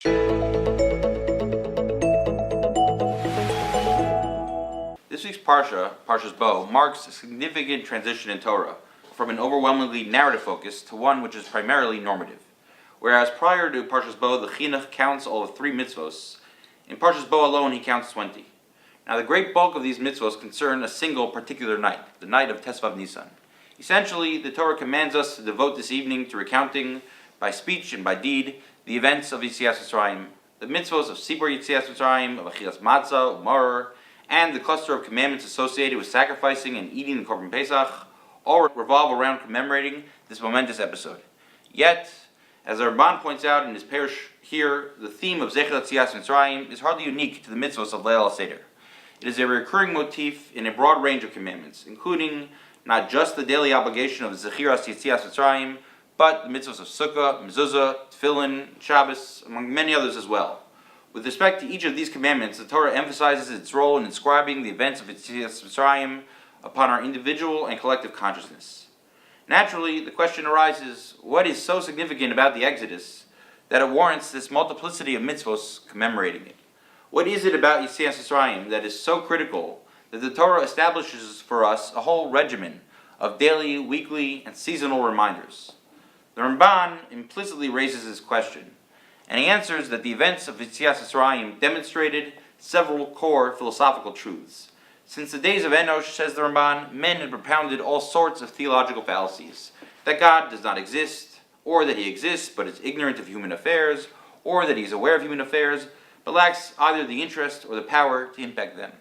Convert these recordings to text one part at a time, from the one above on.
This week's Parshas Bo, marks a significant transition in Torah, from an overwhelmingly narrative focus to one which is primarily normative. Whereas prior to Parshas Bo, the Chinuch counts all of 3 mitzvos, in Parshas Bo alone he counts 20. Now the great bulk of these mitzvos concern a single particular night, the night of Tesvav Nisan. Essentially, the Torah commands us to devote this evening to recounting, by speech and by deed, the events of Yetzias Mitzrayim, the mitzvos of Sibur Yetzias Mitzrayim, of Achilas Matzah, Umaror, and the cluster of commandments associated with sacrificing and eating the Korban Pesach, all revolve around commemorating this momentous episode. Yet, as the Rabbi points out in his parish here, the theme of Zecher Yetzias Mitzrayim is hardly unique to the mitzvos of Leil HaSeder. It is a recurring motif in a broad range of commandments, including not just the daily obligation of Zechiras Yetzias Mitzrayim, but the mitzvahs of Sukkah, Mezuzah, Tefillin, Shabbos, among many others as well. With respect to each of these commandments, the Torah emphasizes its role in inscribing the events of Yetzias Mitzrayim upon our individual and collective consciousness. Naturally, the question arises, what is so significant about the Exodus that it warrants this multiplicity of mitzvos commemorating it? What is it about Yetzias Mitzrayim that is so critical that the Torah establishes for us a whole regimen of daily, weekly, and seasonal reminders? The Ramban implicitly raises this question, and he answers that the events of Yetzias Mitzrayim demonstrated several core philosophical truths. Since the days of Enosh, says the Ramban, men had propounded all sorts of theological fallacies, that God does not exist, or that he exists but is ignorant of human affairs, or that he is aware of human affairs, but lacks either the interest or the power to impact them.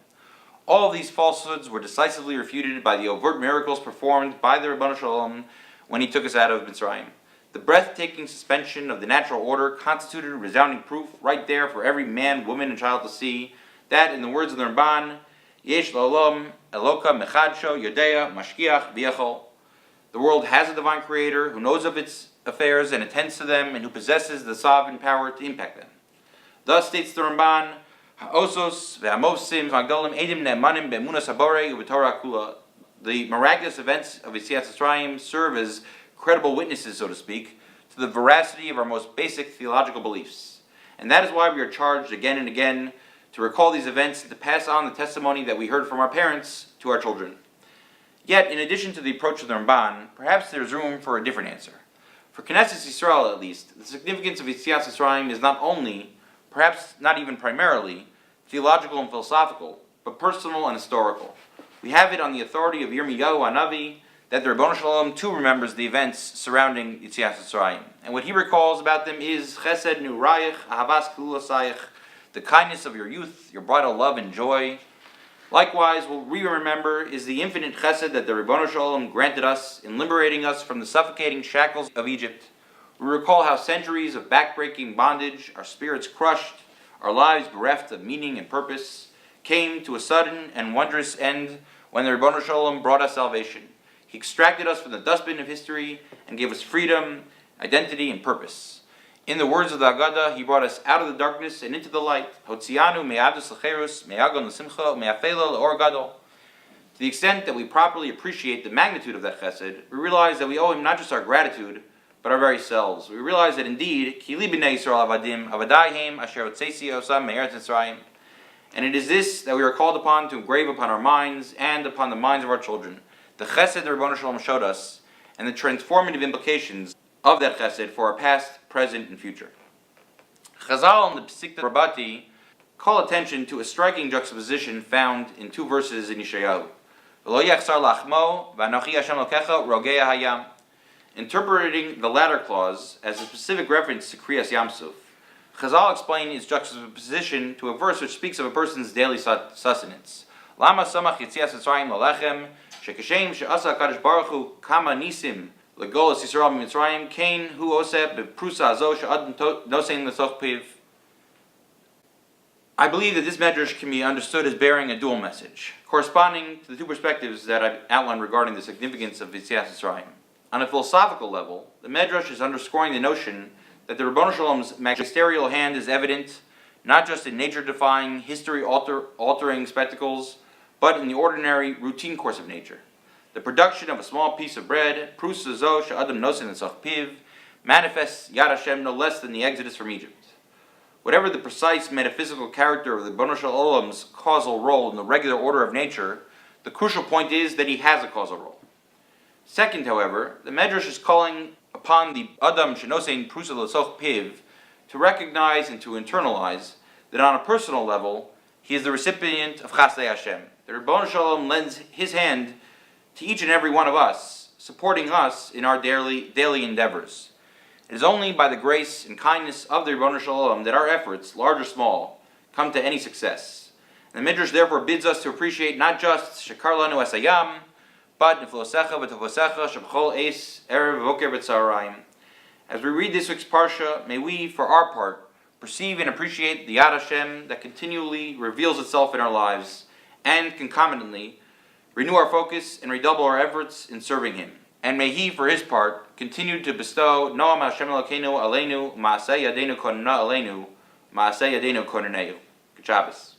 All of these falsehoods were decisively refuted by the overt miracles performed by the Ribono Shel Olam when he took us out of Mitzrayim. The breathtaking suspension of the natural order constituted resounding proof right there for every man, woman, and child to see that, in the words of the Ramban, Yesh La'olam Eloka Mechadsho Yodea Mashkiach V'Yechol. The world has a divine creator who knows of its affairs and attends to them and who possesses the sovereign power to impact them. Thus states the Ramban, Ha'osos ve'amosim v'agdolim edim ne'emanim be'emunas habore u'b'torah kula. The miraculous events of Yetzias Mitzrayim serve as credible witnesses, so to speak, to the veracity of our most basic theological beliefs. And that is why we are charged again and again to recall these events and to pass on the testimony that we heard from our parents to our children. Yet, in addition to the approach of the Ramban, perhaps there is room for a different answer. For Knesset Yisrael, at least, the significance of Yetzias Mitzrayim is not only, perhaps not even primarily, theological and philosophical, but personal and historical. We have it on the authority of Yirmiyahu HaNavi that the Ribono Shel Olam too remembers the events surrounding Yetzias Mitzrayim, and what he recalls about them is Chesed Nurayich Ahavas Kulasayich, the kindness of your youth, your bridal love and joy. Likewise, what we remember is the infinite Chesed that the Ribono Shel Olam granted us in liberating us from the suffocating shackles of Egypt. We recall how centuries of backbreaking bondage, our spirits crushed, our lives bereft of meaning and purpose, came to a sudden and wondrous end when the Ribono Shel Olam brought us salvation. He extracted us from the dustbin of history and gave us freedom, identity, and purpose. In the words of the Haggadah, he brought us out of the darkness and into the light. Hotzianu me'avdus lecherus, me'agon l'simcha, me'afela le'or gadol. To the extent that we properly appreciate the magnitude of that chesed, we realize that we owe him not just our gratitude, but our very selves. We realize that indeed, Ki li b'nei Yisrael avadim, avadai heim asher hotzesi osam me'eretz Mitzrayim. And it is this that we are called upon to engrave upon our minds and upon the minds of our children. The chesed the Ribono Shel Olam showed us, and the transformative implications of that chesed for our past, present, and future. Chazal and the Psikta Rabati call attention to a striking juxtaposition found in 2 verses in Yeshayahu. V'lo yachsar lachmo v'anochi Hashem lokecha rogei hayam. Interpreting the latter clause as a specific reference to Kriyas Yamsuf, Chazal explain its juxtaposition to a verse which speaks of a person's daily sustenance. Lama samach Yetzias Mitzrayim lalechem shekashem she'asa HaKadosh Baruch Hu kama nisim legolas Yisrael b'Mitzrayim kain hu oseh b'prusa hazo she'adam nosein l'soch piv. I believe that this medrash can be understood as bearing a dual message, corresponding to the 2 perspectives that I've outlined regarding the significance of Yetzias Mitzrayim. On a philosophical level, the medrash is underscoring the notion that the Ribono Shel Olam's magisterial hand is evident not just in nature-defying, history-altering spectacles, but in the ordinary, routine course of nature. The production of a small piece of bread, prus zo she'adam nosin l'soch piv, manifests Yad Hashem no less than the exodus from Egypt. Whatever the precise metaphysical character of the Ribono Shel Olam's causal role in the regular order of nature, the crucial point is that he has a causal role. Second, however, the Medrash is calling upon the Adam Shenosein Prusa L'Soch Piv to recognize and to internalize that on a personal level, he is the recipient of Chasdei Hashem. The Ribono Shel Olam lends his hand to each and every one of us, supporting us in our daily endeavors. It is only by the grace and kindness of the Ribono Shel Olam that our efforts, large or small, come to any success. And the Midrash therefore bids us to appreciate not just Shekar Lanu Asayam, but Niflosecha V'Tofosecha Shebchol Eis Erev Voker B'Tzarayim. As we read this week's Parsha, may we, for our part, perceive and appreciate the Yad Hashem that continually reveals itself in our lives, and concomitantly renew our focus and redouble our efforts in serving Him. And may He, for His part, continue to bestow Noam Hashem Elokeinu Aleinu Ma'aseh Yadeinu Konena Aleinu Ma'aseh Yadeinu Koneneu. Good Shabbos.